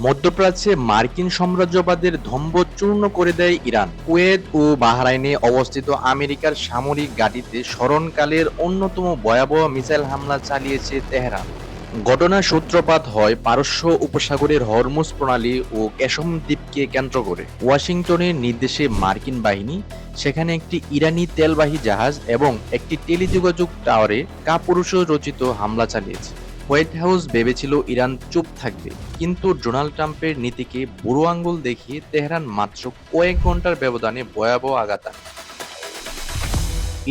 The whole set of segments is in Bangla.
মধ্যপ্রাচ্যে মার্কিন সাম্রাজ্যবাদের স্তম্ভ চূর্ণ করে দেয় ইরান। কুয়েত ও বাহরাইনে অবস্থিত আমেরিকার সামরিক ঘাঁটিতে স্মরণকালের অন্যতম ভয়াবহ মিসাইল হামলা চালিয়েছে তেহরান। ঘটনার সূত্রপাত হয় পারস্য উপসাগরের হরমুজ প্রণালী ও ক্যাশম দ্বীপকে কেন্দ্র করে। ওয়াশিংটনের নির্দেশে মার্কিন বাহিনী সেখানে একটি ইরানি তেলবাহী জাহাজ এবং একটি টেলিযোগাযোগ টাওয়ারে কাপুরুষ রচিত হামলা চালিয়েছে। হোয়াইট হাউস ভেবেছিল ইরান চুপ থাকবে, কিন্তু ডোনাল্ড ট্রাম্পের নীতিকে বুড়ো আঙ্গুল দেখিয়ে তেহরান মাত্র কয়েক ঘন্টার ব্যবধানে ভয়াবহ আঘাত হানে।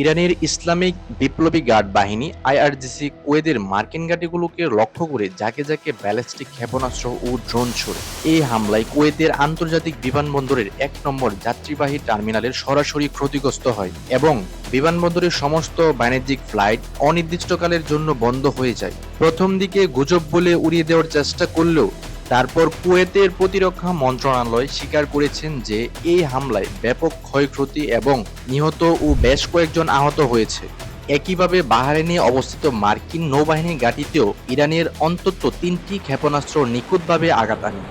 ইরানের ইসলামিক বিপ্লবী গার্ড বাহিনী আইআরজিসি কুয়েতের মার্কিন ঘাঁটিগুলোকে লক্ষ্য করে ঝাঁকে ঝাঁকে ব্যালিস্টিক ক্ষেপণাস্ত্র ও ড্রোন ছোড়ে। এই হামলায় কুয়েতের আন্তর্জাতিক বিমানবন্দরের ১ নম্বর যাত্রীবাহী টার্মিনালের সরাসরি ক্ষতিগ্রস্ত হয় এবং বিমানবন্দরের সমস্ত বাণিজ্যিক ফ্লাইট অনির্দিষ্টকালের জন্য বন্ধ হয়ে যায়। প্রথম দিকে গুজব বলে উড়িয়ে দেওয়ার চেষ্টা করলেও তারপর কুয়েতের প্রতিরক্ষা মন্ত্রণালয় স্বীকার করেছেন যে এই হামলায় ব্যাপক ক্ষয়ক্ষতি এবং নিহত ও বেশ কয়েকজন আহত হয়েছে। একইভাবে বাহরাইনে অবস্থিত মার্কিন নৌবাহিনীর ঘাঁটিতেও ইরানের অন্তত ৩টি ক্ষেপণাস্ত্র নিখুঁতভাবে আঘাত হানে।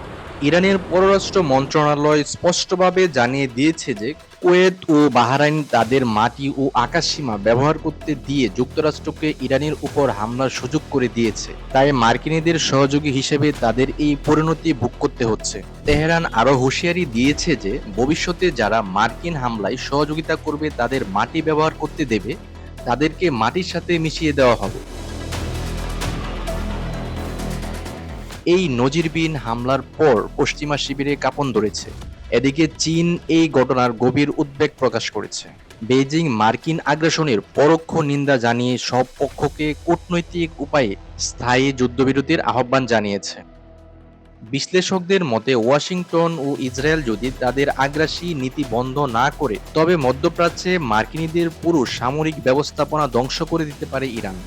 ইরানের পররাষ্ট্র মন্ত্রণালয় স্পষ্টভাবে জানিয়ে দিয়েছে যে কুয়েত ও বাহরাইন তাদের মাটি ও আকাশসীমা ব্যবহার করতে দিয়ে যুক্তরাষ্ট্রকে ইরানের উপর হামলার সুযোগ করে দিয়েছে, তাই মার্কিনীদের সহযোগী হিসেবে তাদের এই পরিণতি ভোগ করতে হচ্ছে। তেহরান আরও হুঁশিয়ারি দিয়েছে যে ভবিষ্যতে যারা মার্কিন হামলায় সহযোগিতা করবে তাদের মাটি ব্যবহার করতে দেবে তাদেরকে মাটির সাথে মিশিয়ে দেওয়া হবে। এই নজিরবিহীন হামলার পর পশ্চিমা শিবিরে কাঁপন ধরেছে। এদিকে চীন এই ঘটনার গভীর উদ্বেগ প্রকাশ করেছে। বেইজিং মার্কিন আগ্রাসনের পরোক্ষ নিন্দা জানিয়ে সব পক্ষকে কূটনৈতিক উপায়ে স্থায়ী যুদ্ধবিরতির আহ্বান জানিয়েছে। বিশ্লেষকদের মতে ওয়াশিংটন ও ইসরায়েল যদি তাদের আগ্রাসী নীতি বন্ধ না করে তবে মধ্যপ্রাচ্যে মার্কিনীদের পুরো সামরিক ব্যবস্থাপনা ধ্বংস করে দিতে পারে ইরান।